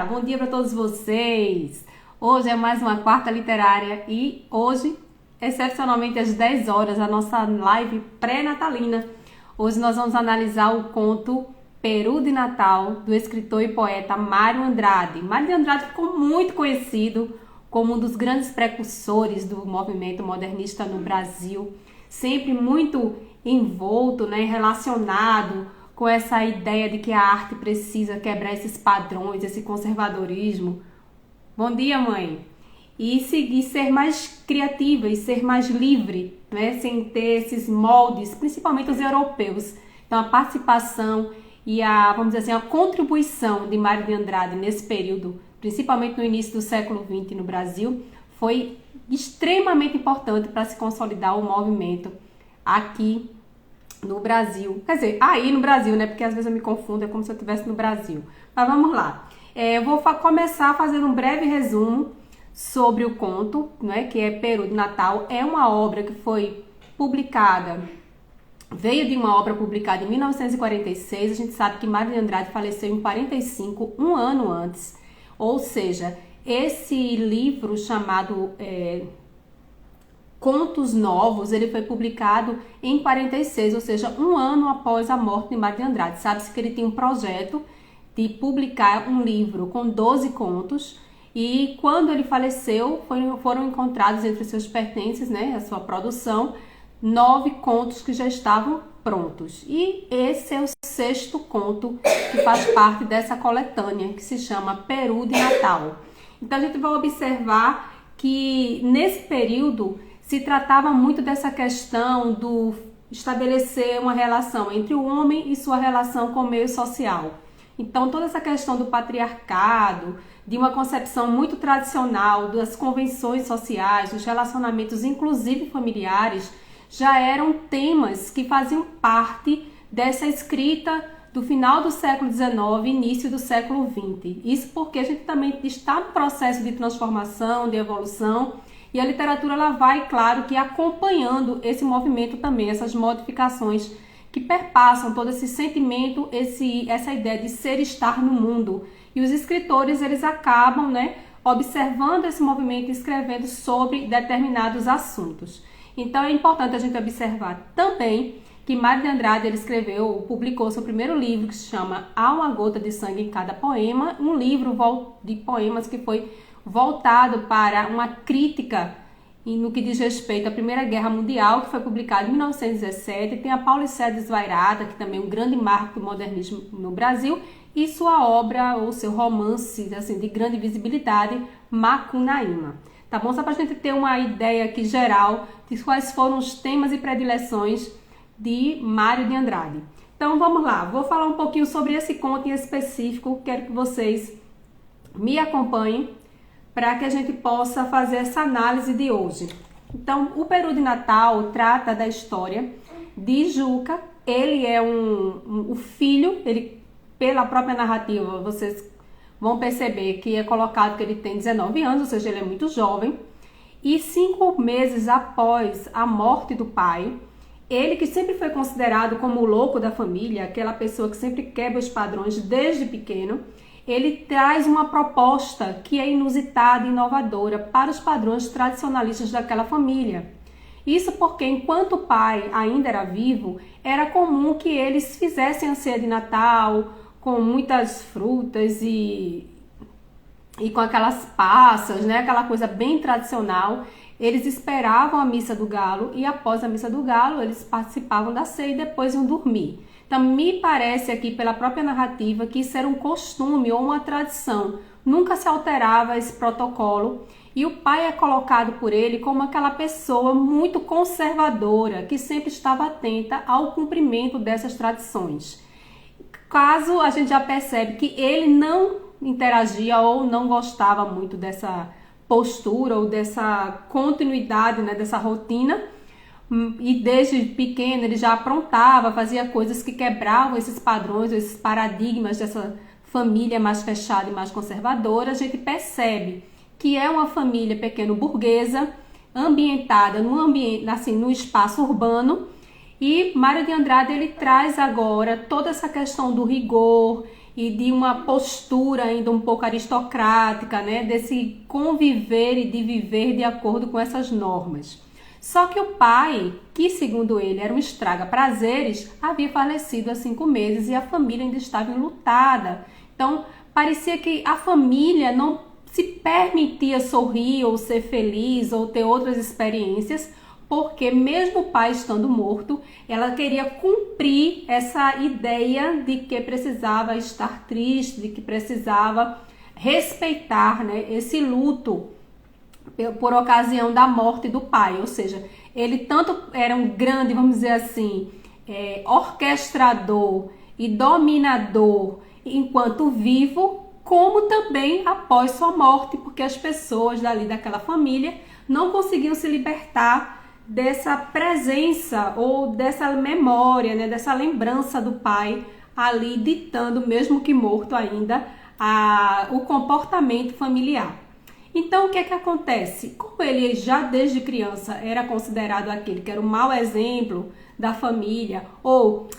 Bom dia para todos vocês! Hoje é mais uma quarta literária e hoje, excepcionalmente às 10 horas, a nossa live pré-natalina. Hoje nós vamos analisar o conto Peru de Natal, do escritor e poeta Mário Andrade. Mário Andrade ficou muito conhecido como um dos grandes precursores do movimento modernista no Brasil, sempre muito envolto, relacionado com essa ideia de que a arte precisa quebrar esses padrões, esse conservadorismo. Bom dia, mãe! E seguir, ser mais criativa e ser mais livre, sem ter esses moldes, principalmente os europeus. Então, a participação e vamos dizer assim, a contribuição de Mário de Andrade nesse período, principalmente no início do século XX no Brasil, foi extremamente importante para se consolidar o movimento aqui no Brasil. Quer dizer, aí no Brasil, porque às vezes eu me confundo, é como se eu estivesse no Brasil. Mas vamos lá. Eu vou começar fazendo um breve resumo sobre o conto, que é Peru de Natal. É uma obra que foi publicada, veio de uma obra publicada em 1946. A gente sabe que Mário de Andrade faleceu em 45, um ano antes. Ou seja, esse livro chamado Contos Novos, ele foi publicado em 46, ou seja, um ano após a morte de Mário de Andrade. Sabe-se que ele tinha um projeto de publicar um livro com 12 contos e quando ele faleceu foram encontrados entre seus pertences, a sua produção, 9 contos que já estavam prontos. E esse é o 6º conto que faz parte dessa coletânea, que se chama Peru de Natal. Então a gente vai observar que nesse período se tratava muito dessa questão do estabelecer uma relação entre o homem e sua relação com o meio social. Então, toda essa questão do patriarcado, de uma concepção muito tradicional das convenções sociais, dos relacionamentos, inclusive familiares, já eram temas que faziam parte dessa escrita do final do século XIX e início do século XX. Isso porque a gente também está no processo de transformação, de evolução, e a literatura ela vai, claro, que acompanhando esse movimento também, essas modificações que perpassam todo esse sentimento, essa ideia de ser e estar no mundo. E os escritores, eles acabam, observando esse movimento e escrevendo sobre determinados assuntos. Então é importante a gente observar também que Mário de Andrade ele publicou seu primeiro livro que se chama Há uma Gota de Sangue em Cada Poema, um livro de poemas que foi voltado para uma crítica no que diz respeito à Primeira Guerra Mundial, que foi publicado em 1917. Tem a Paulicéia Desvairada, que também é um grande marco do modernismo no Brasil, e sua obra, ou seu romance de grande visibilidade, Macunaíma. Tá bom? Só para a gente ter uma ideia aqui geral de quais foram os temas e predileções de Mário de Andrade. Então vamos lá, vou falar um pouquinho sobre esse conto em específico, quero que vocês me acompanhem para que a gente possa fazer essa análise de hoje. Então, o Peru de Natal trata da história de Juca. Ele é o filho, pela própria narrativa, vocês vão perceber que é colocado que ele tem 19 anos, ou seja, ele é muito jovem. E 5 meses após a morte do pai, ele que sempre foi considerado como o louco da família, aquela pessoa que sempre quebra os padrões desde pequeno, ele traz uma proposta que é inusitada e inovadora para os padrões tradicionalistas daquela família. Isso porque, enquanto o pai ainda era vivo, era comum que eles fizessem a ceia de Natal com muitas frutas e com aquelas passas, aquela coisa bem tradicional. Eles esperavam a missa do galo e após a missa do galo eles participavam da ceia e depois iam dormir. Então, me parece aqui pela própria narrativa que isso era um costume ou uma tradição. Nunca se alterava esse protocolo e o pai é colocado por ele como aquela pessoa muito conservadora que sempre estava atenta ao cumprimento dessas tradições. Caso a gente já percebe que ele não interagia ou não gostava muito dessa postura ou dessa continuidade, dessa rotina, e desde pequeno ele já aprontava, fazia coisas que quebravam esses padrões, esses paradigmas dessa família mais fechada e mais conservadora. A gente percebe que é uma família pequeno-burguesa, ambientada no espaço urbano, e Mário de Andrade ele traz agora toda essa questão do rigor e de uma postura ainda um pouco aristocrática, né? Desse conviver e de viver de acordo com essas normas. Só que o pai, que segundo ele era um estraga-prazeres, havia falecido há 5 meses e a família ainda estava enlutada. Então, parecia que a família não se permitia sorrir ou ser feliz ou ter outras experiências, porque mesmo o pai estando morto, ela queria cumprir essa ideia de que precisava estar triste, de que precisava respeitar, né, esse luto por ocasião da morte do pai. Ou seja, ele tanto era um grande, vamos dizer assim, orquestrador e dominador enquanto vivo, como também após sua morte, porque as pessoas dali daquela família não conseguiam se libertar dessa presença ou dessa memória, né, dessa lembrança do pai ali ditando, mesmo que morto ainda, o comportamento familiar. Então, o que é que acontece? Como ele já desde criança era considerado aquele que era o mau exemplo da família, ou,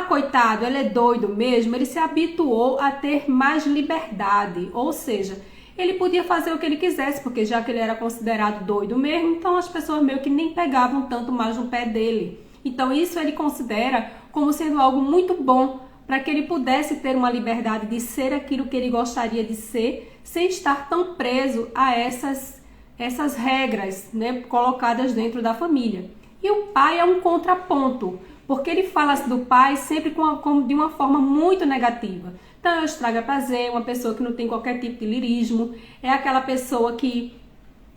coitado, ele é doido mesmo, ele se habituou a ter mais liberdade, ou seja, ele podia fazer o que ele quisesse, porque já que ele era considerado doido mesmo, então as pessoas meio que nem pegavam tanto mais no pé dele. Então isso ele considera como sendo algo muito bom, para que ele pudesse ter uma liberdade de ser aquilo que ele gostaria de ser, sem estar tão preso a essas regras, né, colocadas dentro da família. E o pai é um contraponto, porque ele fala do pai sempre de uma forma muito negativa. Então é o estraga-prazer, uma pessoa que não tem qualquer tipo de lirismo, é aquela pessoa que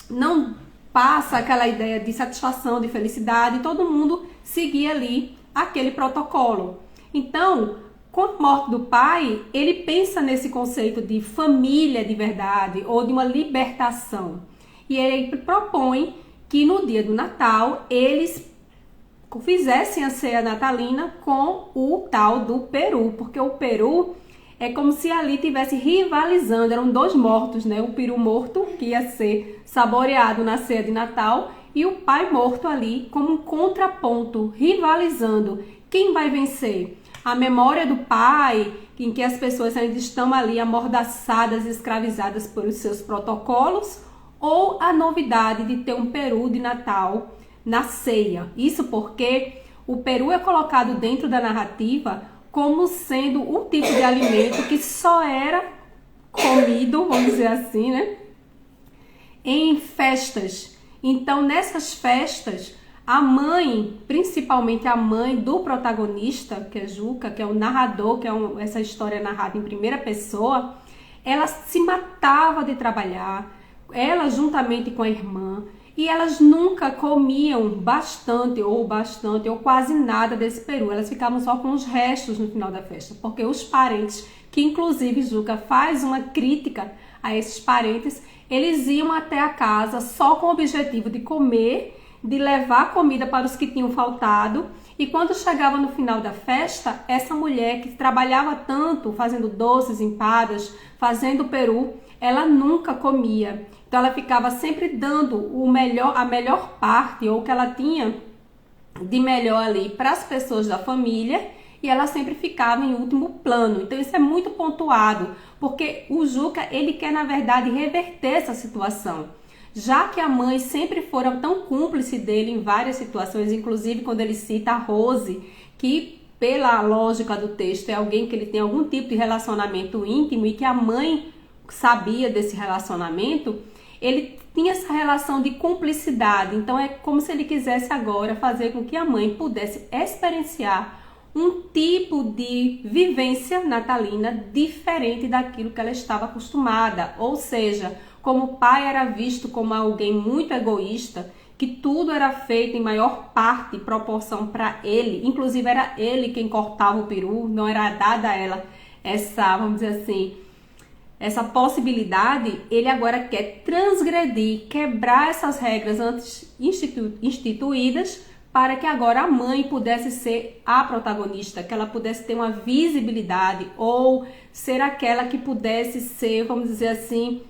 não passa aquela ideia de satisfação, de felicidade, todo mundo seguia ali aquele protocolo. Então, com a morte do pai, ele pensa nesse conceito de família de verdade ou de uma libertação. E ele propõe que no dia do Natal eles fizessem a ceia natalina com o tal do peru, porque o peru é como se ali tivesse rivalizando, eram 2 mortos, né? O peru morto, que ia ser saboreado na ceia de Natal, e o pai morto ali como um contraponto, rivalizando. Quem vai vencer? A memória do pai, em que as pessoas ainda estão ali amordaçadas, escravizadas pelos seus protocolos, ou a novidade de ter um peru de Natal na ceia. Isso porque o peru é colocado dentro da narrativa como sendo um tipo de alimento que só era comido, vamos dizer assim, né, em festas. Então, nessas festas, a mãe, principalmente a mãe do protagonista, que é Juca, que é o narrador, que é essa história narrada em primeira pessoa, ela se matava de trabalhar, ela juntamente com a irmã, e elas nunca comiam bastante ou quase nada desse peru. Elas ficavam só com os restos no final da festa, porque os parentes, que inclusive Juca faz uma crítica a esses parentes, eles iam até a casa só com o objetivo de comer, de levar comida para os que tinham faltado, e quando chegava no final da festa, essa mulher que trabalhava tanto fazendo doces, empadas, fazendo peru, ela nunca comia. Então ela ficava sempre dando a melhor parte, ou o que ela tinha de melhor ali para as pessoas da família, e ela sempre ficava em último plano. Então isso é muito pontuado, porque o Juca, ele quer na verdade reverter essa situação. Já que a mãe sempre fora tão cúmplice dele em várias situações, inclusive quando ele cita a Rose, que pela lógica do texto é alguém que ele tem algum tipo de relacionamento íntimo e que a mãe sabia desse relacionamento, ele tinha essa relação de cumplicidade. Então é como se ele quisesse agora fazer com que a mãe pudesse experienciar um tipo de vivência natalina diferente daquilo que ela estava acostumada. Ou seja, como o pai era visto como alguém muito egoísta, que tudo era feito em maior parte, proporção para ele, inclusive era ele quem cortava o peru, não era dada a ela essa, vamos dizer assim, essa possibilidade. Ele agora quer transgredir, quebrar essas regras antes instituídas, para que agora a mãe pudesse ser a protagonista, que ela pudesse ter uma visibilidade, ou ser aquela que pudesse ser, vamos dizer assim,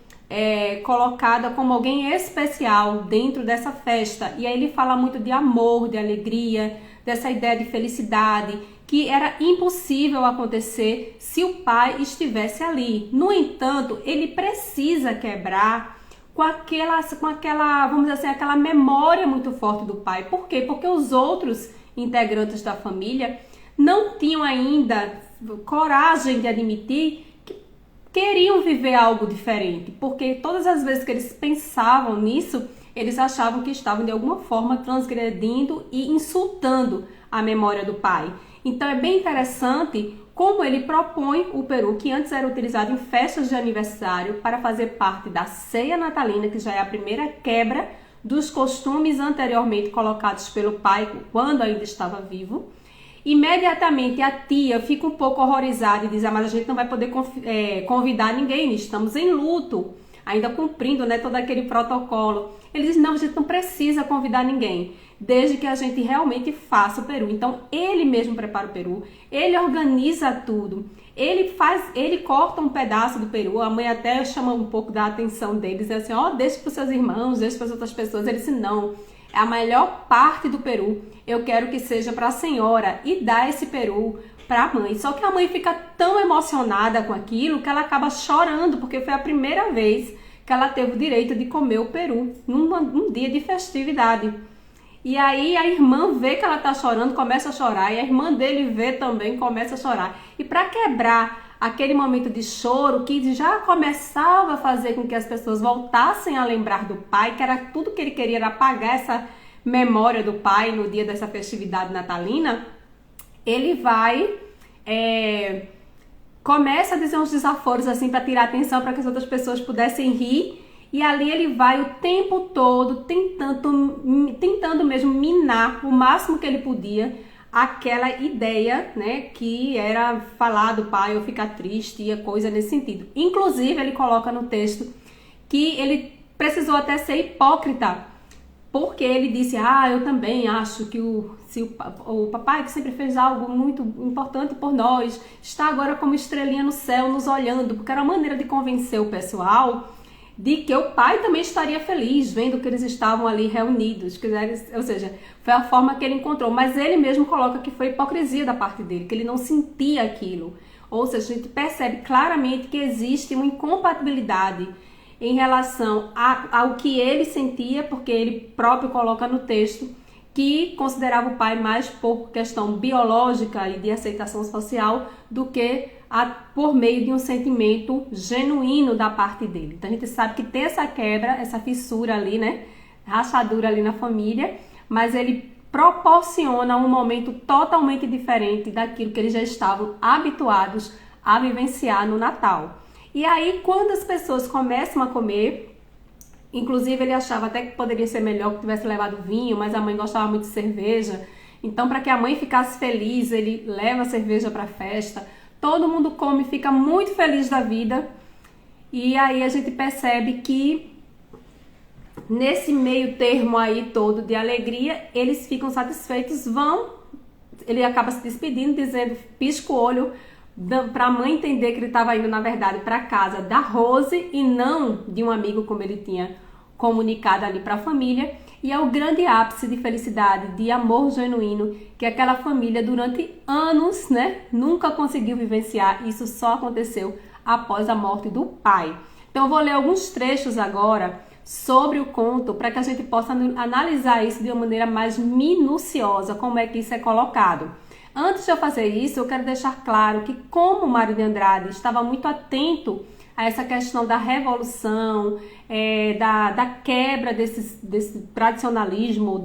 colocada como alguém especial dentro dessa festa. E aí ele fala muito de amor, de alegria, dessa ideia de felicidade, que era impossível acontecer se o pai estivesse ali. No entanto, ele precisa quebrar com aquela, vamos dizer assim, aquela memória muito forte do pai. Por quê? Porque os outros integrantes da família não tinham ainda coragem de admitir que queriam viver algo diferente, porque todas as vezes que eles pensavam nisso, eles achavam que estavam de alguma forma transgredindo e insultando a memória do pai. Então é bem interessante como ele propõe o peru, que antes era utilizado em festas de aniversário, para fazer parte da ceia natalina, que já é a primeira quebra dos costumes anteriormente colocados pelo pai quando ainda estava vivo. Imediatamente a tia fica um pouco horrorizada e diz: mas a gente não vai poder convidar ninguém, estamos em luto, ainda cumprindo, né, todo aquele protocolo. Ele diz: não, a gente não precisa convidar ninguém, desde que a gente realmente faça o peru. Então ele mesmo prepara o peru, ele organiza tudo, ele corta um pedaço do peru. A mãe até chama um pouco da atenção deles, assim: deixa para os seus irmãos, deixa para as outras pessoas. Ele disse: não, é a melhor parte do peru, eu quero que seja para a senhora, e dá esse peru para a mãe. Só que a mãe fica tão emocionada com aquilo que ela acaba chorando, porque foi a primeira vez que ela teve o direito de comer o peru num dia de festividade. E aí a irmã vê que ela tá chorando, começa a chorar, e a irmã dele vê também, começa a chorar. E para quebrar aquele momento de choro que já começava a fazer com que as pessoas voltassem a lembrar do pai, que era tudo que ele queria, era apagar essa memória do pai no dia dessa festividade natalina, ele vai, começa a dizer uns desaforos assim para tirar atenção, para que as outras pessoas pudessem rir. E ali ele vai o tempo todo tentando mesmo minar o máximo que ele podia aquela ideia, né, que era falar do pai ou ficar triste e coisa nesse sentido. Inclusive ele coloca no texto que ele precisou até ser hipócrita, porque ele disse: eu também acho que o papai, que sempre fez algo muito importante por nós, está agora como estrelinha no céu nos olhando, porque era uma maneira de convencer o pessoal de que o pai também estaria feliz vendo que eles estavam ali reunidos, ou seja, foi a forma que ele encontrou. Mas ele mesmo coloca que foi hipocrisia da parte dele, que ele não sentia aquilo. Ou seja, a gente percebe claramente que existe uma incompatibilidade em relação ao que ele sentia, porque ele próprio coloca no texto que considerava o pai mais por questão biológica e de aceitação social do que por meio de um sentimento genuíno da parte dele. Então a gente sabe que tem essa quebra, essa fissura ali, né, rachadura ali na família, mas ele proporciona um momento totalmente diferente daquilo que eles já estavam habituados a vivenciar no Natal. E aí, quando as pessoas começam a comer, inclusive ele achava até que poderia ser melhor que tivesse levado vinho, mas a mãe gostava muito de cerveja. Então, para que a mãe ficasse feliz, ele leva a cerveja para a festa. Todo mundo come, fica muito feliz da vida. E aí a gente percebe que nesse meio termo aí todo de alegria, eles ficam satisfeitos, ele acaba se despedindo, dizendo, pisca o olho, para a mãe entender que ele estava indo, na verdade, para casa da Rose e não de um amigo, como ele tinha comunicado ali para a família. E é o grande ápice de felicidade, de amor genuíno, que aquela família durante anos, né, nunca conseguiu vivenciar. Isso só aconteceu após a morte do pai. Então eu vou ler alguns trechos agora sobre o conto para que a gente possa analisar isso de uma maneira mais minuciosa, como é que isso é colocado. Antes de eu fazer isso, eu quero deixar claro que, como Mário de Andrade estava muito atento a essa questão da revolução, da quebra desse tradicionalismo,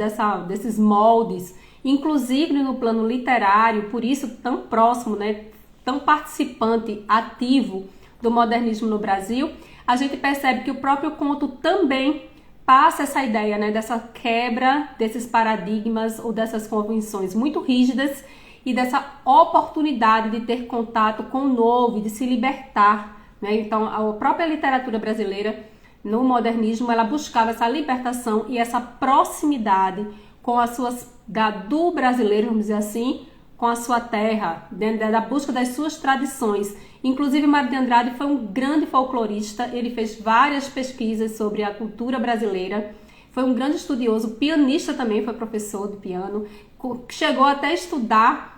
desses moldes, inclusive no plano literário, por isso tão próximo, né, tão participante, ativo do modernismo no Brasil, a gente percebe que o próprio conto também passa essa ideia, né, dessa quebra desses paradigmas ou dessas convenções muito rígidas e dessa oportunidade de ter contato com o novo, de se libertar, né? Então, a própria literatura brasileira, no modernismo, ela buscava essa libertação e essa proximidade com do brasileiro, vamos dizer assim, com a sua terra, da busca das suas tradições. Inclusive, Mário de Andrade foi um grande folclorista, ele fez várias pesquisas sobre a cultura brasileira, foi um grande estudioso, pianista também, foi professor de piano, chegou até a estudar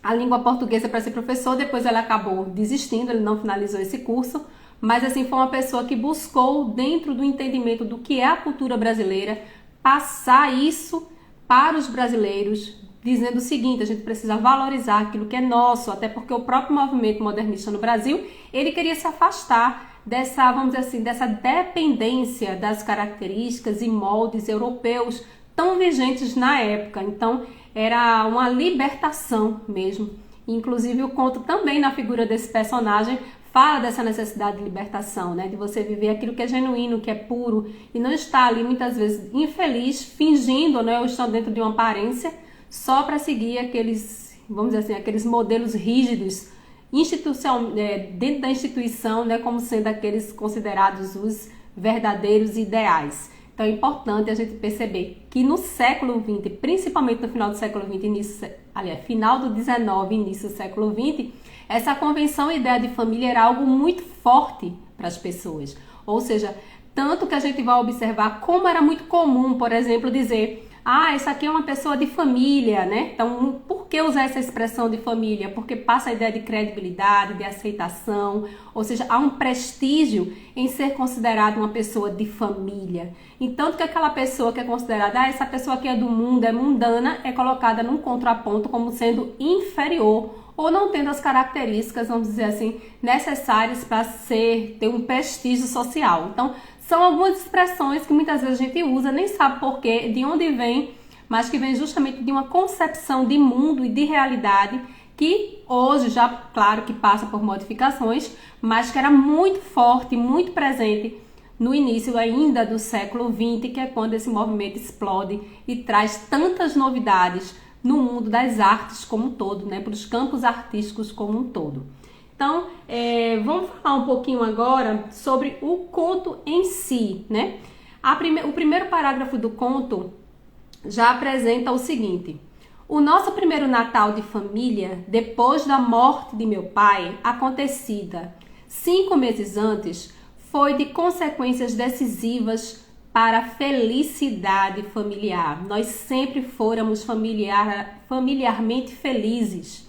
a língua portuguesa para ser professor, depois ele acabou desistindo, ele não finalizou esse curso, mas assim foi uma pessoa que buscou, dentro do entendimento do que é a cultura brasileira, passar isso para os brasileiros, dizendo o seguinte: a gente precisa valorizar aquilo que é nosso, até porque o próprio movimento modernista no Brasil, ele queria se afastar dessa, vamos dizer assim, dessa dependência das características e moldes europeus tão vigentes na época. Então, era uma libertação mesmo. Inclusive, o conto também, na figura desse personagem, fala dessa necessidade de libertação, né? De você viver aquilo que é genuíno, que é puro, e não estar ali, muitas vezes, infeliz, fingindo, né? Ou estando dentro de uma aparência, só para seguir aqueles, vamos dizer assim, aqueles modelos rígidos, dentro da instituição, né? Como sendo aqueles considerados os verdadeiros ideais. Então é importante a gente perceber que no século XX, principalmente no final do século XX, final do XIX, início do século XX, essa convenção e ideia de família era algo muito forte para as pessoas. Ou seja, tanto que a gente vai observar como era muito comum, por exemplo, dizer: ah, isso aqui é uma pessoa de família, né? Então, por que usar essa expressão de família? Porque passa a ideia de credibilidade, de aceitação, ou seja, há um prestígio em ser considerado uma pessoa de família. Então, que aquela pessoa que é considerada, ah, essa pessoa que é do mundo, é mundana, é colocada num contraponto como sendo inferior, ou não tendo as características, vamos dizer assim, necessárias para ter um prestígio social. Então, são algumas expressões que muitas vezes a gente usa, nem sabe por quê, de onde vem, mas que vem justamente de uma concepção de mundo e de realidade que hoje já, claro que passa por modificações, mas que era muito forte, muito presente no início ainda do século XX, que é quando esse movimento explode e traz tantas novidades no mundo das artes como um todo, né, para os campos artísticos como um todo. Então, vamos falar um pouquinho agora sobre o conto em si, né? O primeiro parágrafo do conto já apresenta o seguinte: o nosso primeiro Natal de família, depois da morte de meu pai, acontecida 5 meses antes, foi de consequências decisivas para a felicidade familiar. Nós sempre fôramos familiarmente felizes,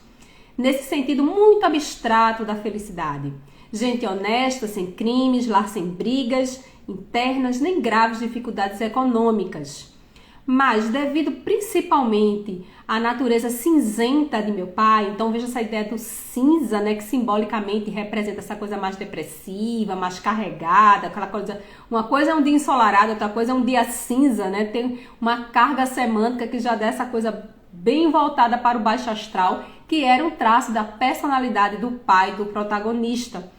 nesse sentido muito abstrato da felicidade. Gente honesta, sem crimes, lar sem brigas internas, nem graves dificuldades econômicas. Mas, devido principalmente à natureza cinzenta de meu pai, então veja essa ideia do cinza, né, que simbolicamente representa essa coisa mais depressiva, mais carregada, aquela coisa, uma coisa é um dia ensolarado, outra coisa é um dia cinza, né, tem uma carga semântica que já dá essa coisa bem voltada para o baixo astral, que era um traço da personalidade do pai, do protagonista.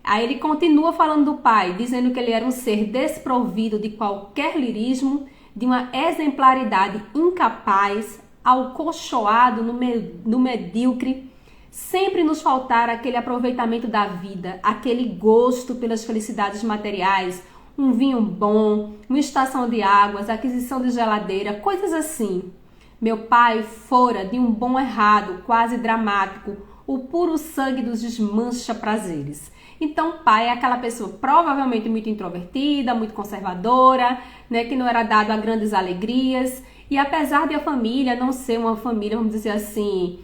Aí ele continua falando do pai, dizendo que ele era um ser desprovido de qualquer lirismo, de uma exemplaridade incapaz, alcochoado no medíocre, sempre nos faltara aquele aproveitamento da vida, aquele gosto pelas felicidades materiais, um vinho bom, uma estação de águas, aquisição de geladeira, coisas assim. Meu pai fora de um bom errado, quase dramático, o puro sangue dos desmancha-prazeres. Então, pai é aquela pessoa provavelmente muito introvertida, muito conservadora, né, que não era dado a grandes alegrias. E apesar de a família não ser uma família, vamos dizer assim,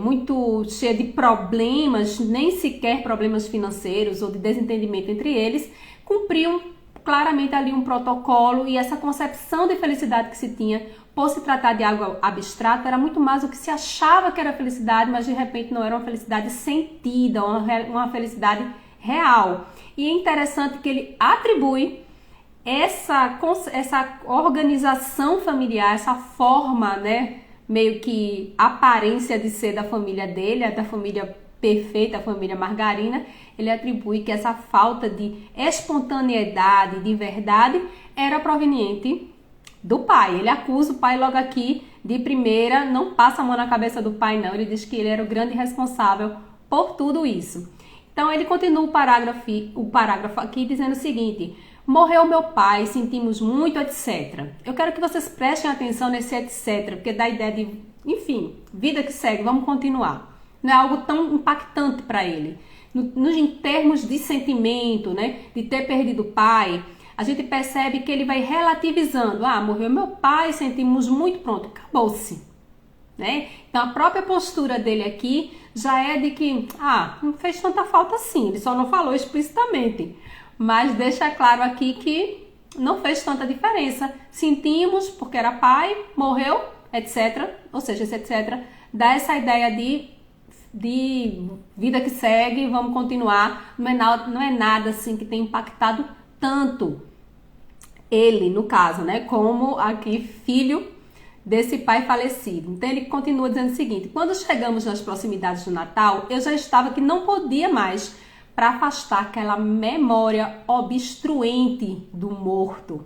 muito cheia de problemas, nem sequer problemas financeiros ou de desentendimento entre eles, cumpriam claramente ali um protocolo, e essa concepção de felicidade que se tinha por se tratar de algo abstrato era muito mais o que se achava que era felicidade, mas de repente não era uma felicidade sentida, uma felicidade real. E é interessante que ele atribui essa organização familiar, essa forma, né, meio que aparência de ser da família dele, da família perfeita, a família margarina, ele atribui que essa falta de espontaneidade, de verdade, era proveniente do pai. Ele acusa o pai logo aqui de primeira, não passa a mão na cabeça do pai não, ele diz que ele era o grande responsável por tudo isso. Então ele continua o parágrafo aqui dizendo o seguinte: morreu meu pai, sentimos muito, etc. Eu quero que vocês prestem atenção nesse etc, porque dá a ideia de, enfim, vida que segue, vamos continuar. Não é algo tão impactante para ele. Em termos de sentimento, né, de ter perdido o pai, a gente percebe que ele vai relativizando. Ah, morreu meu pai, sentimos muito, pronto, acabou-se. né? Então a própria postura dele aqui já é de que, não fez tanta falta assim, ele só não falou explicitamente, mas deixa claro aqui que não fez tanta diferença. Sentimos porque era pai, morreu, etc. Ou seja, esse etc. dá essa ideia de vida que segue, vamos continuar. Não é nada assim que tem impactado tanto ele, no caso, né? Como aqui, filho desse pai falecido. Então ele continua dizendo o seguinte: quando chegamos nas proximidades do Natal, eu já estava que não podia mais para afastar aquela memória obstruente do morto,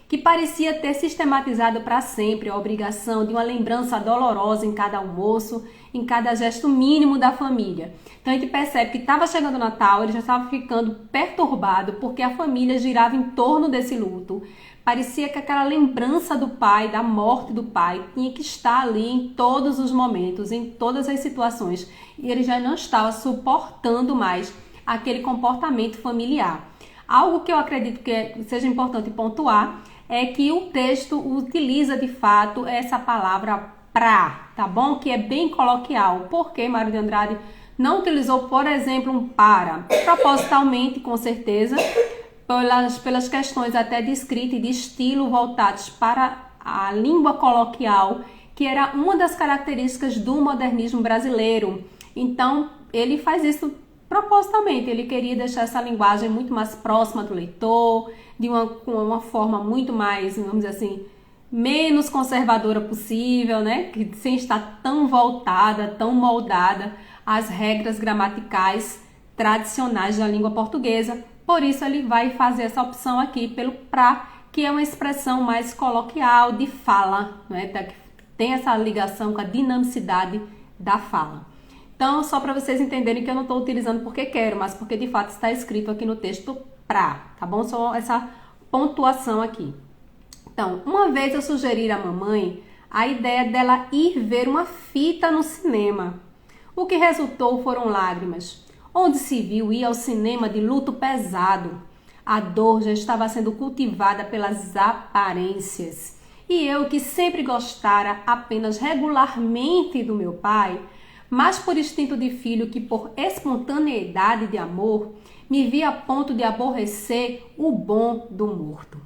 que parecia ter sistematizado para sempre a obrigação de uma lembrança dolorosa em cada almoço, em cada gesto mínimo da família. Então a gente percebe que estava chegando o Natal, ele já estava ficando perturbado porque a família girava em torno desse luto. Parecia que aquela lembrança do pai, da morte do pai, tinha que estar ali em todos os momentos, em todas as situações. E ele já não estava suportando mais aquele comportamento familiar. Algo que eu acredito que seja importante pontuar é que o texto utiliza de fato essa palavra pra, tá bom? Que é bem coloquial. Por que Mário de Andrade não utilizou, por exemplo, um para? Propositalmente, com certeza, pelas questões até de escrita e de estilo voltados para a língua coloquial, que era uma das características do modernismo brasileiro. Então, ele faz isso propositalmente, ele queria deixar essa linguagem muito mais próxima do leitor, com uma forma muito mais, vamos dizer assim, menos conservadora possível, né? Que sem estar tão voltada, tão moldada às regras gramaticais tradicionais da língua portuguesa. Por isso ele vai fazer essa opção aqui pelo pra, que é uma expressão mais coloquial de fala, né? Que tem essa ligação com a dinamicidade da fala. Então, só para vocês entenderem que eu não estou utilizando porque quero, mas porque de fato está escrito aqui no texto pra, tá bom? Só essa pontuação aqui. Então, uma vez eu sugeri à mamãe a ideia dela ir ver uma fita no cinema. O que resultou foram lágrimas. Onde se viu ir ao cinema de luto pesado. A dor já estava sendo cultivada pelas aparências. E eu, que sempre gostara apenas regularmente do meu pai, mas por instinto de filho que por espontaneidade de amor, me via a ponto de aborrecer o bom do morto.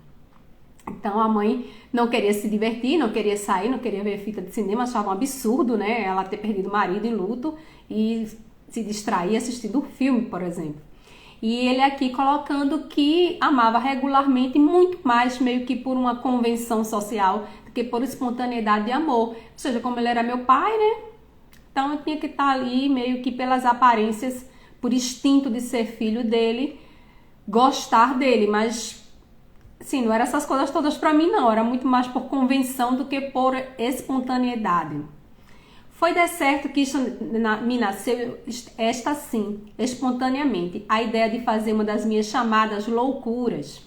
Então a mãe não queria se divertir, não queria sair, não queria ver fita de cinema, achava um absurdo, né? Ela ter perdido o marido em luto e se distrair assistindo um filme, por exemplo. E ele aqui colocando que amava regularmente, muito mais meio que por uma convenção social do que por espontaneidade de amor. Ou seja, como ele era meu pai, né? Então eu tinha que estar ali meio que pelas aparências, por instinto de ser filho dele, gostar dele, mas assim, não eram essas coisas todas para mim não, era muito mais por convenção do que por espontaneidade. Foi de certo que isso me nasceu esta sim, espontaneamente, a ideia de fazer uma das minhas chamadas loucuras.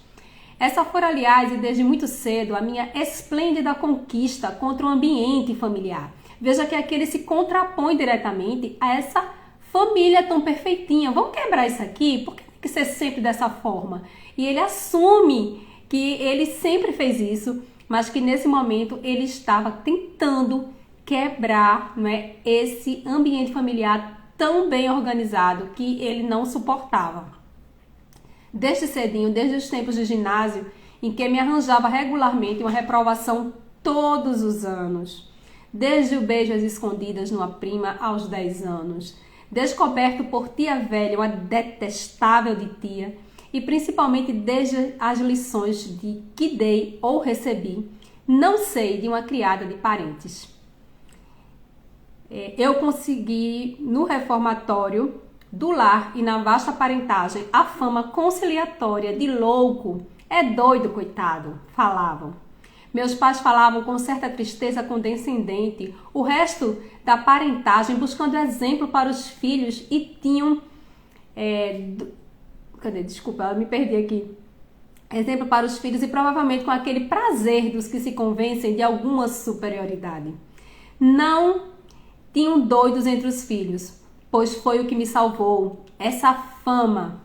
Essa foi, aliás, e desde muito cedo, a minha esplêndida conquista contra o ambiente familiar. Veja que aqui ele se contrapõe diretamente a essa família tão perfeitinha. Vamos quebrar isso aqui? Por que tem que ser sempre dessa forma? E ele assume que ele sempre fez isso, mas que nesse momento ele estava tentando quebrar, né, esse ambiente familiar tão bem organizado que ele não suportava. Desde cedinho, desde os tempos de ginásio, em que me arranjava regularmente uma reprovação todos os anos. Desde o beijo às escondidas numa prima aos 10 anos, descoberto por tia velha, uma detestável de tia, e principalmente desde as lições que dei ou recebi, não sei, de uma criada de parentes. Eu consegui, no reformatório do lar e na vasta parentagem, a fama conciliatória de louco. É doido, coitado, falavam. Meus pais falavam com certa tristeza condescendente o resto da parentagem, buscando exemplo para os filhos e tinham... Desculpa, eu me perdi aqui. Exemplo para os filhos e provavelmente com aquele prazer dos que se convencem de alguma superioridade. Não tinham doidos entre os filhos, pois foi o que me salvou, essa fama.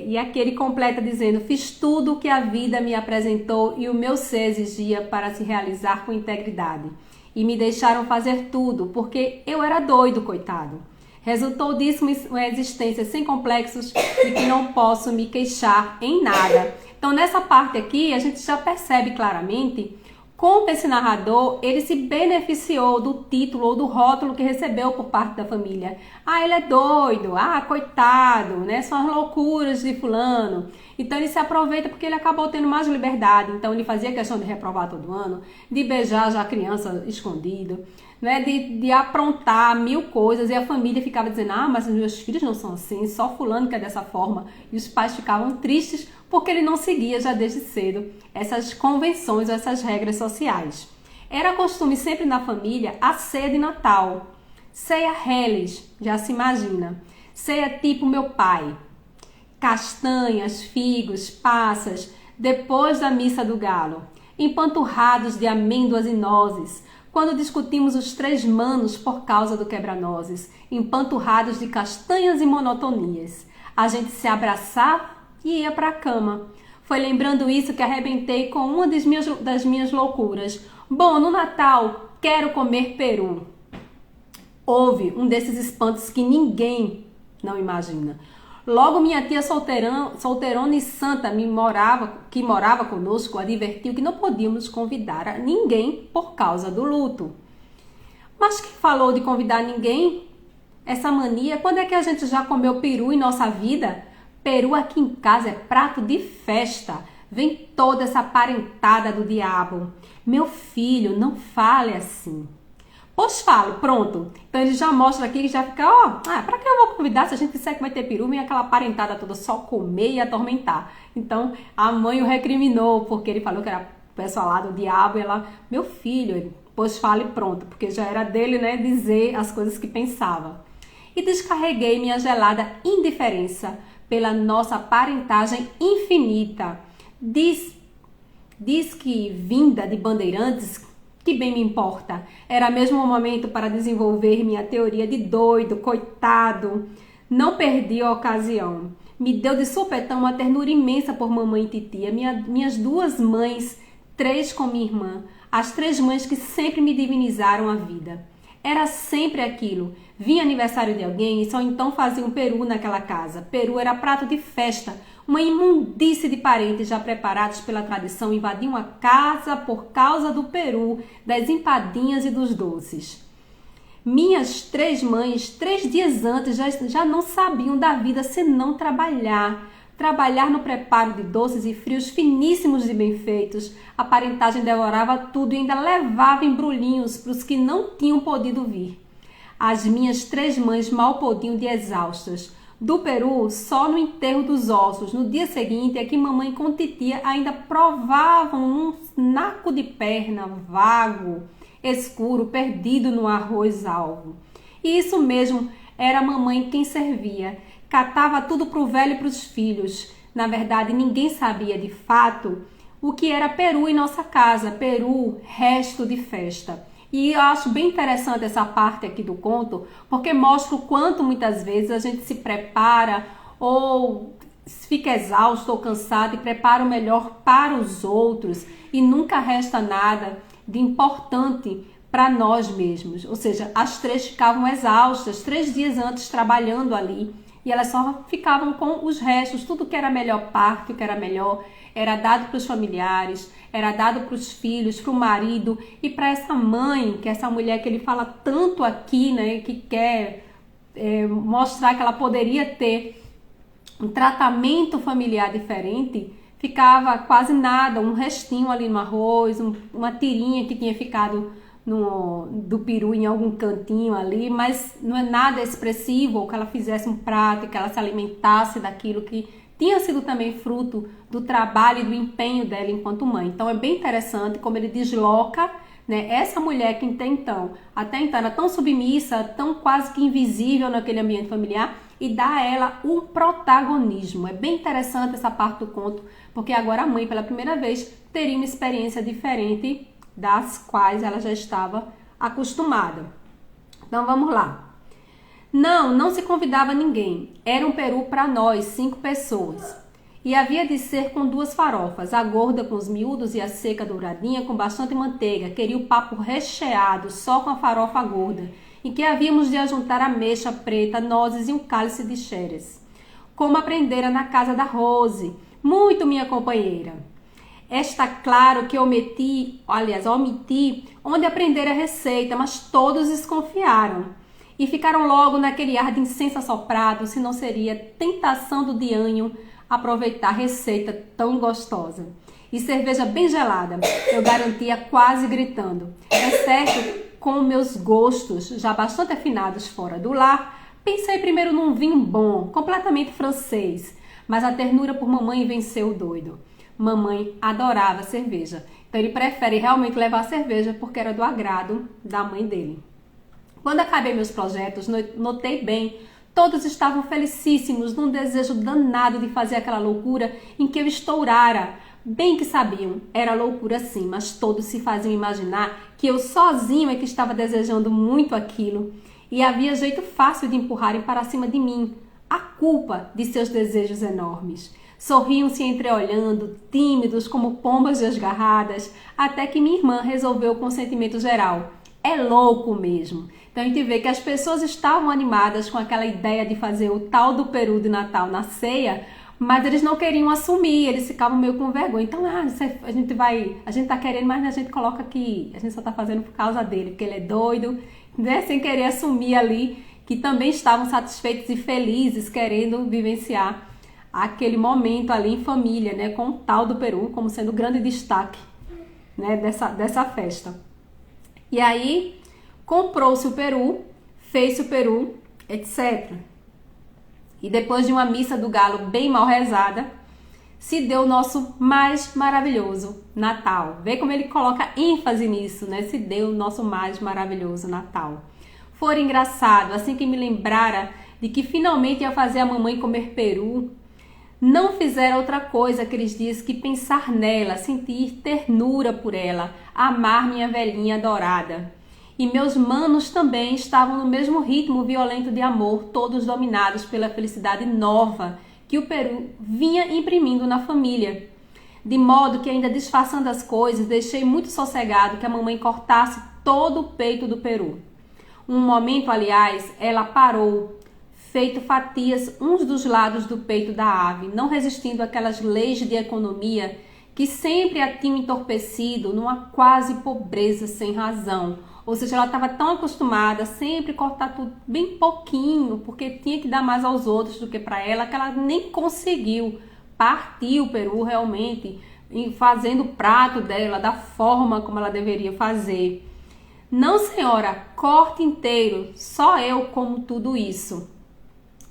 E aqui ele completa dizendo: fiz tudo o que a vida me apresentou e o meu ser exigia para se realizar com integridade. e me deixaram fazer tudo, porque eu era doido, coitado. Resultou disso uma existência sem complexos e que não posso me queixar em nada. Então, nessa parte aqui, a gente já percebe claramente como esse narrador, ele se beneficiou do título ou do rótulo que recebeu por parte da família. Ah, ele é doido, ah, coitado, né? São as loucuras de fulano. Então ele se aproveita porque ele acabou tendo mais liberdade. Então ele fazia questão de reprovar todo ano, de beijar já a criança escondido, né? De aprontar mil coisas, e a família ficava dizendo, ah, mas os meus filhos não são assim, só fulano que é dessa forma. E os pais ficavam tristes porque ele não seguia já desde cedo essas convenções, essas regras sociais. Era costume sempre na família a ceia de Natal, ceia reles, já se imagina, ceia tipo meu pai, castanhas, figos, passas, depois da missa do galo, empanturrados de amêndoas e nozes, quando discutimos os 3 manos por causa do quebra-nozes, empanturrados de castanhas e monotonias. A gente se abraçava e ia para a cama. Foi lembrando isso que arrebentei com uma das minhas loucuras. Bom, no Natal, quero comer peru. Houve um desses espantos que ninguém não imagina. Logo, minha tia solteirona e santa que morava conosco advertiu que não podíamos convidar a ninguém por causa do luto. Mas quem falou de convidar ninguém? Essa mania, quando é que a gente já comeu peru em nossa vida? Peru aqui em casa é prato de festa. Vem toda essa parentada do diabo. Meu filho, não fale assim. Pois falo, pronto. Então ele já mostra aqui que já fica, pra que eu vou convidar se a gente disser que vai ter peru, vem aquela parentada toda só comer e atormentar. Então a mãe o recriminou porque ele falou que era o pessoal lá do diabo, e ela, meu filho, ele, pois fale, pronto, porque já era dele, né, dizer as coisas que pensava. E descarreguei minha gelada indiferença pela nossa parentagem infinita. Diz que vinda de Bandeirantes, que bem me importa. Era mesmo o momento para desenvolver minha teoria de doido, coitado. Não perdi a ocasião. Me deu de supetão uma ternura imensa por mamãe e titia, minhas 2 mães, 3 com minha irmã, as 3 mães que sempre me divinizaram a vida. Era sempre aquilo. Vinha aniversário de alguém e só então faziam peru naquela casa. Peru era prato de festa. Uma imundície de parentes já preparados pela tradição invadiam a casa por causa do peru, das empadinhas e dos doces. Minhas 3 mães, 3 dias antes, já não sabiam da vida senão trabalhar. Trabalhar no preparo de doces e frios finíssimos e bem feitos. A parentagem devorava tudo e ainda levava embrulhinhos para os que não tinham podido vir. As minhas 3 mães mal podiam de exaustas. Do peru, só no enterro dos ossos. No dia seguinte é que mamãe com titia ainda provavam um naco de perna vago, escuro, perdido no arroz alvo. E isso mesmo, era a mamãe quem servia. Catava tudo pro velho e pros filhos. Na verdade, ninguém sabia de fato o que era peru em nossa casa. Peru, resto de festa. E eu acho bem interessante essa parte aqui do conto, porque mostra o quanto muitas vezes a gente se prepara ou fica exausto ou cansado e prepara o melhor para os outros e nunca resta nada de importante para nós mesmos. Ou seja, as 3 ficavam exaustas 3 dias antes trabalhando ali e elas só ficavam com os restos, tudo que era melhor parte, o que era melhor era dado para os familiares, era dado para os filhos, para o marido e para essa mãe, que é essa mulher que ele fala tanto aqui, né, que quer mostrar que ela poderia ter um tratamento familiar diferente, ficava quase nada, um restinho ali no arroz, uma tirinha que tinha ficado do peru em algum cantinho ali, mas não é nada expressivo, ou que ela fizesse um prato, que ela se alimentasse daquilo que tinha sido também fruto do trabalho e do empenho dela enquanto mãe. Então é bem interessante como ele desloca, né, essa mulher que até então era tão submissa, tão quase que invisível naquele ambiente familiar, e dá a ela o protagonismo. É bem interessante essa parte do conto, porque agora a mãe, pela primeira vez, teria uma experiência diferente das quais ela já estava acostumada. Então vamos lá. Não se convidava ninguém. Era um peru para nós, 5 pessoas. E havia de ser com 2 farofas, a gorda com os miúdos e a seca douradinha com bastante manteiga. Queria o papo recheado, só com a farofa gorda, em que havíamos de ajuntar ameixa preta, nozes e um cálice de xeres. Como aprendera na casa da Rose, muito minha companheira. Está claro que omiti onde aprender a receita, mas todos desconfiaram. E ficaram logo naquele ar de incenso assoprado, se não seria tentação do dianho aproveitar receita tão gostosa. E cerveja bem gelada, eu garantia quase gritando. É certo, com meus gostos já bastante afinados fora do lar, pensei primeiro num vinho bom, completamente francês, mas a ternura por mamãe venceu o doido. Mamãe adorava cerveja, então ele prefere realmente levar cerveja porque era do agrado da mãe dele. Quando acabei meus projetos, notei bem, todos estavam felicíssimos, num desejo danado de fazer aquela loucura em que eu estourara. Bem que sabiam, era loucura sim, mas todos se faziam imaginar que eu sozinho é que estava desejando muito aquilo e havia jeito fácil de empurrarem para cima de mim a culpa de seus desejos enormes. Sorriam-se entreolhando, tímidos como pombas desgarradas, até que minha irmã resolveu o consentimento geral. É louco mesmo. Então a gente vê que as pessoas estavam animadas com aquela ideia de fazer o tal do peru de Natal na ceia, mas eles não queriam assumir, eles ficavam meio com vergonha. Então a gente tá querendo, mas a gente coloca que a gente só tá fazendo por causa dele, porque ele é doido, né? Sem querer assumir ali que também estavam satisfeitos e felizes, querendo vivenciar aquele momento ali em família, né? Com o tal do peru como sendo o grande destaque, né? dessa festa. E aí comprou-se o peru, fez-se o peru, etc. E depois de uma missa do galo bem mal rezada, se deu o nosso mais maravilhoso Natal. Vê como ele coloca ênfase nisso, né? Se deu o nosso mais maravilhoso Natal. Foi engraçado, assim que me lembrara de que finalmente ia fazer a mamãe comer peru, não fizeram outra coisa aqueles dias que pensar nela, sentir ternura por ela, amar minha velhinha adorada. E meus manos também estavam no mesmo ritmo violento de amor, todos dominados pela felicidade nova que o peru vinha imprimindo na família. De modo que, ainda disfarçando as coisas, deixei muito sossegado que a mamãe cortasse todo o peito do peru. Um momento, aliás, ela parou, feito fatias uns dos lados do peito da ave, não resistindo àquelas leis de economia que sempre a tinham entorpecido numa quase pobreza sem razão. Ou seja, ela estava tão acostumada a sempre cortar tudo bem pouquinho, porque tinha que dar mais aos outros do que para ela, que ela nem conseguiu partir o peru realmente, fazendo o prato dela da forma como ela deveria fazer. Não, senhora, corte inteiro, só eu como tudo isso.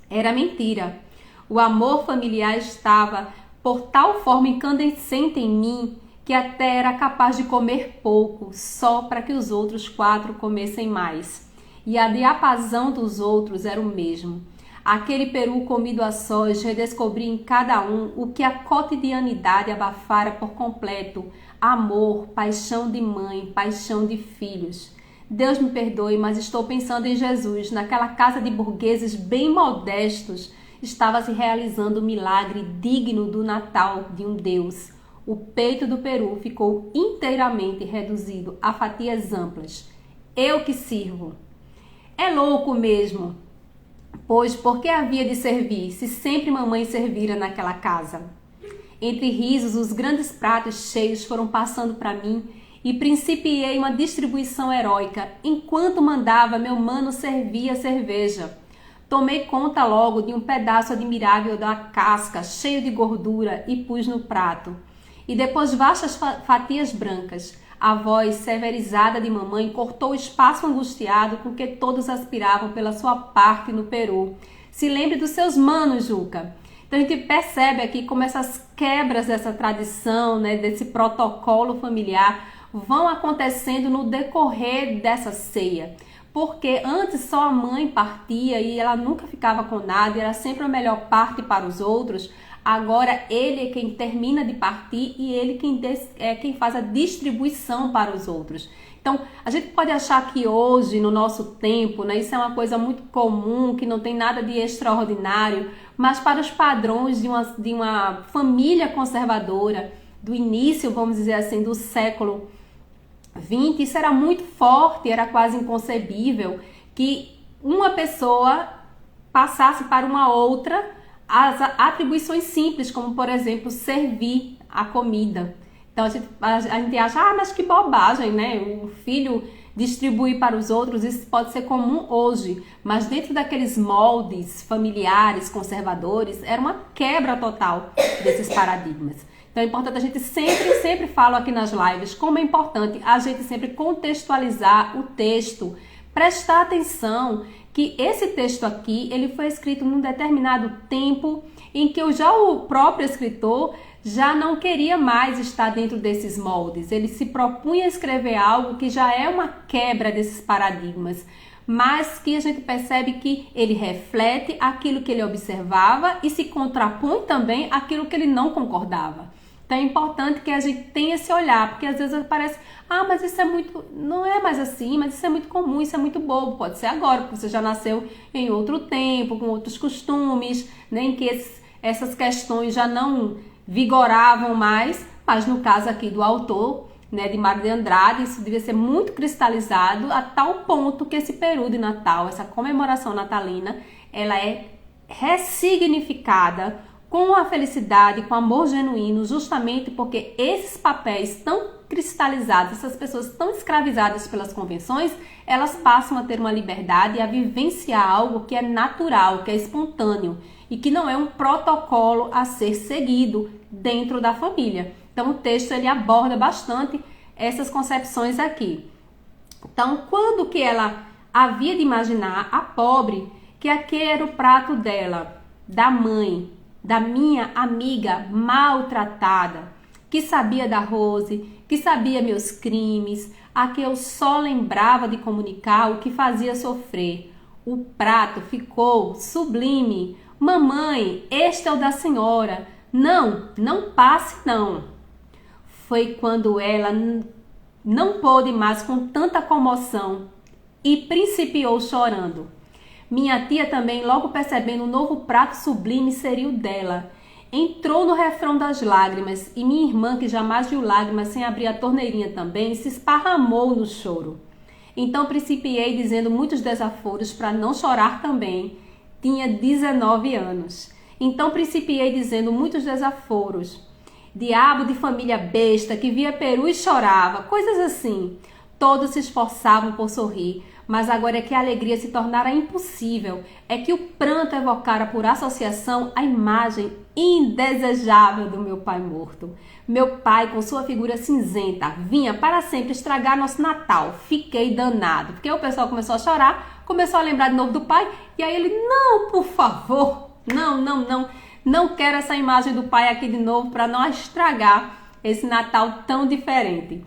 Era mentira. O amor familiar estava por tal forma incandescente em mim que até era capaz de comer pouco, só para que os outros 4 comessem mais. E a diapasão dos outros era o mesmo. Aquele peru comido a sós redescobri em cada um o que a cotidianidade abafara por completo: amor, paixão de mãe, paixão de filhos. Deus me perdoe, mas estou pensando em Jesus. Naquela casa de burgueses bem modestos estava se realizando um milagre digno do Natal de um Deus. O peito do peru ficou inteiramente reduzido a fatias amplas. Eu que sirvo. É louco mesmo, pois por que havia de servir, se sempre mamãe servira naquela casa? Entre risos, os grandes pratos cheios foram passando para mim e principiei uma distribuição heróica, enquanto mandava meu mano servir a cerveja. Tomei conta logo de um pedaço admirável da casca, cheio de gordura, e pus no prato. E depois vastas fatias brancas. A voz severizada de mamãe cortou o espaço angustiado com que todos aspiravam pela sua parte no peru. Se lembre dos seus manos, Juca. Então a gente percebe aqui como essas quebras dessa tradição, né, desse protocolo familiar, vão acontecendo no decorrer dessa ceia. Porque antes só a mãe partia e ela nunca ficava com nada, era sempre a melhor parte para os outros. Agora ele é quem termina de partir e ele é quem faz a distribuição para os outros. Então, a gente pode achar que hoje, no nosso tempo, né, isso é uma coisa muito comum, que não tem nada de extraordinário, mas para os padrões de uma família conservadora, do início, vamos dizer assim, do século XX, isso era muito forte, era quase inconcebível que uma pessoa passasse para uma outra as atribuições simples, como, por exemplo, servir a comida. Então a gente acha, mas que bobagem, né? O filho distribuir para os outros, isso pode ser comum hoje, mas dentro daqueles moldes familiares, conservadores, era uma quebra total desses paradigmas. Então é importante a gente sempre falo aqui nas lives, como é importante a gente sempre contextualizar o texto, prestar atenção que esse texto aqui, ele foi escrito num determinado tempo em que o próprio escritor já não queria mais estar dentro desses moldes. Ele se propunha a escrever algo que já é uma quebra desses paradigmas, mas que a gente percebe que ele reflete aquilo que ele observava e se contrapõe também àquilo que ele não concordava. Então é importante que a gente tenha esse olhar, porque às vezes parece, mas isso é muito, não é mais assim, mas isso é muito comum, isso é muito bobo. Pode ser agora, porque você já nasceu em outro tempo, com outros costumes, né, em que essas questões já não vigoravam mais, mas no caso aqui do autor, né, de Mário de Andrade, isso devia ser muito cristalizado a tal ponto que esse peru de Natal, essa comemoração natalina, ela é ressignificada com a felicidade, com o amor genuíno, justamente porque esses papéis tão cristalizados, essas pessoas tão escravizadas pelas convenções, elas passam a ter uma liberdade e a vivenciar algo que é natural, que é espontâneo e que não é um protocolo a ser seguido dentro da família. Então o texto ele aborda bastante essas concepções aqui. Então, quando que ela havia de imaginar a pobre que aquele era o prato dela, da mãe, da minha amiga maltratada, que sabia da Rose, que sabia meus crimes, a que eu só lembrava de comunicar o que fazia sofrer. O prato ficou sublime. Mamãe, este é o da senhora. Não, não passe não. Foi quando ela não pôde mais com tanta comoção e principiou chorando. Minha tia também, logo percebendo o novo prato sublime seria o dela, entrou no refrão das lágrimas e minha irmã, que jamais viu lágrimas sem abrir a torneirinha também, se esparramou no choro. Então principiei dizendo muitos desaforos para não chorar também. Tinha 19 anos. Então principiei dizendo muitos desaforos. Diabo de família besta que via peru e chorava, coisas assim. Todos se esforçavam por sorrir, mas agora é que a alegria se tornara impossível, é que o pranto evocara por associação a imagem indesejável do meu pai morto. Meu pai, com sua figura cinzenta, vinha para sempre estragar nosso Natal. Fiquei danado, porque o pessoal começou a chorar, começou a lembrar de novo do pai, e aí ele, não, por favor, não quero essa imagem do pai aqui de novo para não estragar esse Natal tão diferente.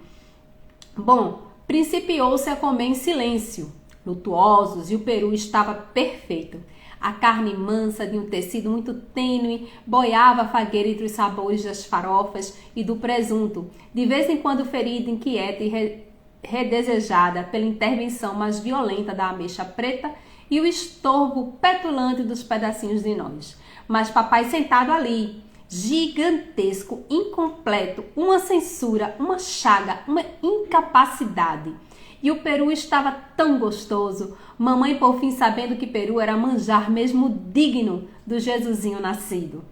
Bom, principiou-se a comer em silêncio, lutuosos, e o peru estava perfeito. A carne mansa, de um tecido muito tênue, boiava fagueira entre os sabores das farofas e do presunto, de vez em quando ferida, inquieta e redesejada pela intervenção mais violenta da ameixa preta e o estorvo petulante dos pedacinhos de noz. Mas papai sentado ali, gigantesco, incompleto, uma censura, uma chaga, uma incapacidade. E o peru estava tão gostoso. Mamãe, por fim, sabendo que peru era manjar mesmo digno do Jesusinho nascido.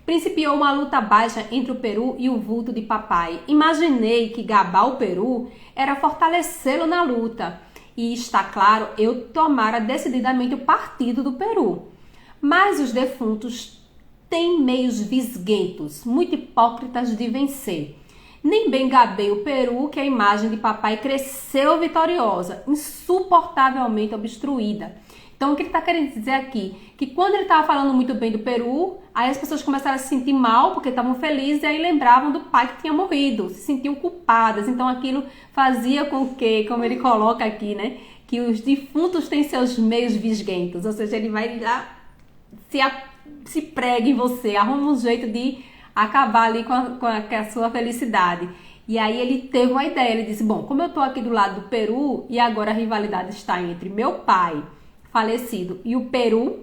Principiou uma luta baixa entre o peru e o vulto de papai. Imaginei que gabar o peru era fortalecê-lo na luta. E está claro, eu tomara decididamente o partido do peru. Mas os defuntos têm meios visguentos, muito hipócritas de vencer. Nem bem gabei o peru que a imagem de papai cresceu vitoriosa, insuportavelmente obstruída. Então, o que ele está querendo dizer aqui? Que quando ele estava falando muito bem do peru, aí as pessoas começaram a se sentir mal porque estavam felizes e aí lembravam do pai que tinha morrido, se sentiam culpadas. Então, aquilo fazia com que, como ele coloca aqui, né, que os defuntos têm seus meios visguentos, ou seja, ele vai lá se prega em você, arruma um jeito de acabar ali com a sua felicidade. E aí ele teve uma ideia, ele disse, bom, como eu tô aqui do lado do Peru e agora a rivalidade está entre meu pai falecido e o Peru,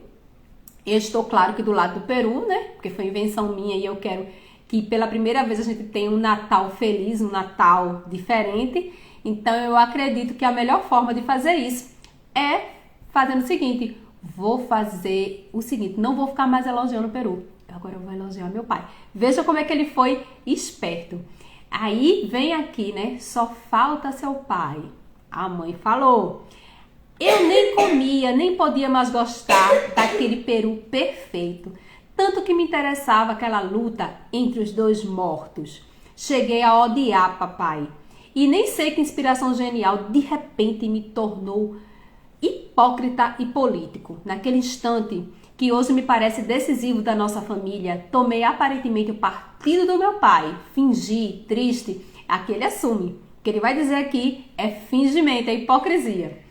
eu estou claro que do lado do Peru, né? Porque foi invenção minha e eu quero que pela primeira vez a gente tenha um Natal feliz, um Natal diferente. Então eu acredito que a melhor forma de fazer isso é fazendo o seguinte, vou fazer o seguinte, não vou ficar mais elogiando o Peru, agora eu vou elogiar meu pai. Veja como é que ele foi esperto. Aí vem aqui, né? Só falta seu pai. A mãe falou, eu nem comia, nem podia mais gostar daquele peru perfeito. Tanto que me interessava aquela luta entre os dois mortos. Cheguei a odiar papai. E nem sei que inspiração genial de repente me tornou hipócrita e político. Naquele instante, que hoje me parece decisivo da nossa família, tomei aparentemente o partido do meu pai. Fingi, triste. Aqui ele assume. O que ele vai dizer aqui é fingimento, é hipocrisia.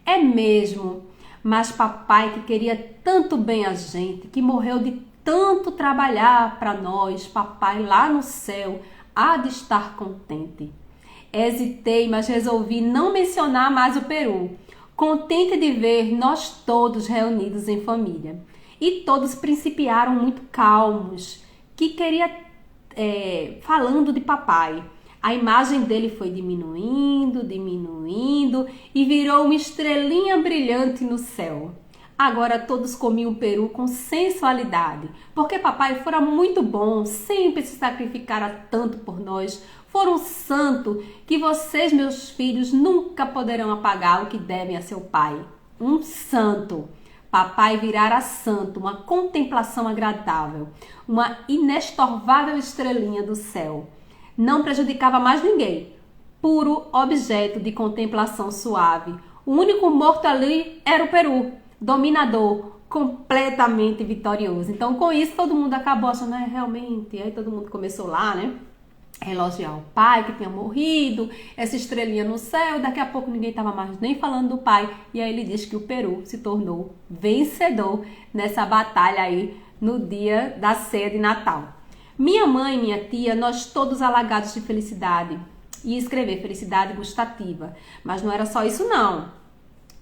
É mesmo, mas papai que queria tanto bem a gente, que morreu de tanto trabalhar para nós, papai lá no céu, há de estar contente. Hesitei, mas resolvi não mencionar mais o Peru, contente de ver nós todos reunidos em família. E todos principiaram muito calmos, que queria falando de papai. A imagem dele foi diminuindo, diminuindo e virou uma estrelinha brilhante no céu. Agora todos comiam peru com sensualidade, porque papai fora muito bom, sempre se sacrificara tanto por nós. For um santo que vocês, meus filhos, nunca poderão apagar o que devem a seu pai. Um santo. Papai virara santo, uma contemplação agradável, uma inestorvável estrelinha do céu. Não prejudicava mais ninguém. Puro objeto de contemplação suave. O único morto ali era o peru, dominador, completamente vitorioso. Então, com isso, todo mundo acabou achando, realmente. Aí todo mundo começou lá, né? Elogiar o pai que tinha morrido, essa estrelinha no céu. Daqui a pouco ninguém estava mais nem falando do pai. E aí ele diz que o Peru se tornou vencedor nessa batalha aí no dia da ceia de Natal. Minha mãe e minha tia, nós todos alagados de felicidade. Ia escrever felicidade gustativa. Mas não era só isso não.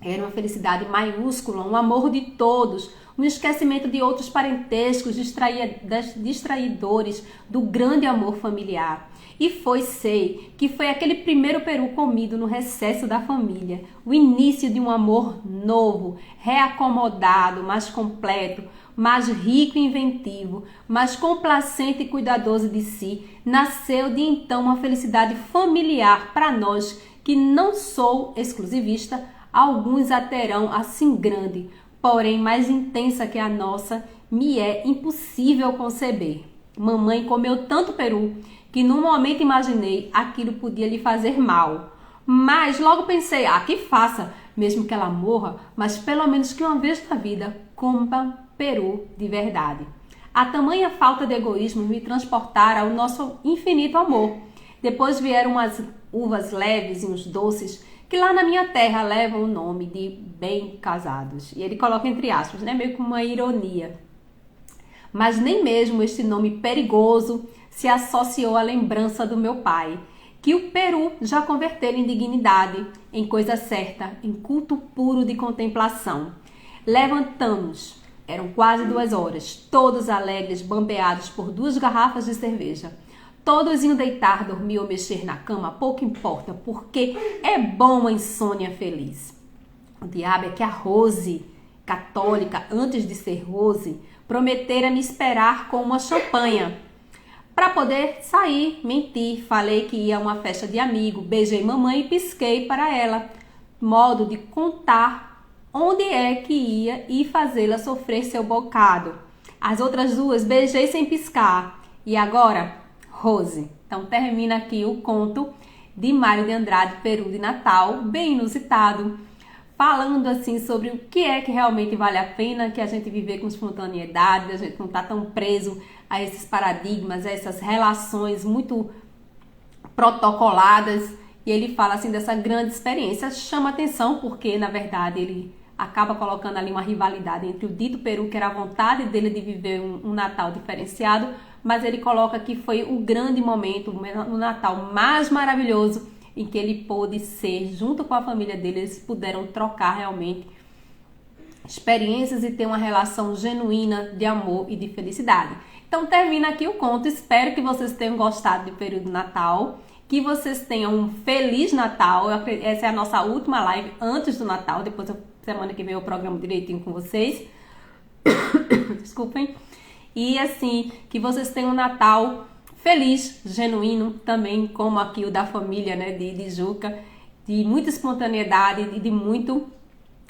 Era uma felicidade maiúscula, um amor de todos, um esquecimento de outros parentescos distraidores do grande amor familiar. E sei que foi aquele primeiro peru comido no recesso da família, o início de um amor novo, reacomodado, mais completo, mais rico e inventivo, mais complacente e cuidadoso de si. Nasceu de então uma felicidade familiar para nós, que não sou exclusivista, alguns a terão assim grande, porém mais intensa que a nossa, me é impossível conceber. Mamãe comeu tanto peru que num momento imaginei aquilo podia lhe fazer mal. Mas logo pensei, que faça, mesmo que ela morra, mas pelo menos que uma vez na vida coma peru de verdade. A tamanha falta de egoísmo me transportara ao nosso infinito amor. Depois vieram umas uvas leves e uns doces que lá na minha terra levam o nome de bem casados. E ele coloca entre aspas, né? Meio como uma ironia. Mas nem mesmo este nome perigoso se associou à lembrança do meu pai, que o Peru já convertera em dignidade, em coisa certa, em culto puro de contemplação. Levantamos, eram quase 2 horas, todos alegres, bambeados por 2 garrafas de cerveja. Todos iam deitar, dormir ou mexer na cama, pouco importa, porque é bom a insônia feliz. O diabo é que a Rose, católica, antes de ser Rose, prometera me esperar com uma champanhe. Para poder sair, menti, falei que ia a uma festa de amigo, beijei mamãe e pisquei para ela. Modo de contar onde é que ia e fazê-la sofrer seu bocado. As outras 2 beijei sem piscar. E agora, Rose. Então termina aqui o conto de Mário de Andrade, Peru de Natal, bem inusitado, falando assim sobre o que é que realmente vale a pena, que a gente viver com espontaneidade, a gente não tá tão preso a esses paradigmas, a essas relações muito protocoladas. E ele fala assim dessa grande experiência, chama atenção porque na verdade ele acaba colocando ali uma rivalidade entre o dito peru, que era a vontade dele de viver um Natal diferenciado, mas ele coloca que foi o grande momento, o Natal mais maravilhoso em que ele pôde ser, junto com a família dele, eles puderam trocar realmente experiências e ter uma relação genuína de amor e de felicidade. Então termina aqui o conto, espero que vocês tenham gostado do período Natal, que vocês tenham um Feliz Natal. Essa é a nossa última live antes do Natal, depois semana que vem eu programo direitinho com vocês. Desculpem. E assim, que vocês tenham um Natal feliz, genuíno, também como aqui o da família, né, de Juca, de muita espontaneidade e de muito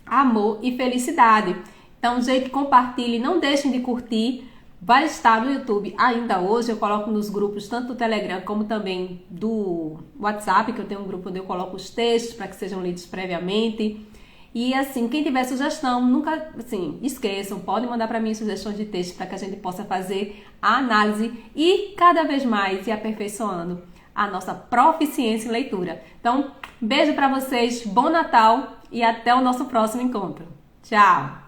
amor e felicidade. Então, gente, compartilhe, não deixem de curtir. Vai estar no YouTube ainda hoje, eu coloco nos grupos tanto do Telegram como também do WhatsApp, que eu tenho um grupo onde eu coloco os textos para que sejam lidos previamente. E assim, quem tiver sugestão, nunca, assim, esqueçam, podem mandar para mim sugestões de texto para que a gente possa fazer a análise e cada vez mais ir aperfeiçoando a nossa proficiência em leitura. Então, beijo para vocês, bom Natal e até o nosso próximo encontro. Tchau!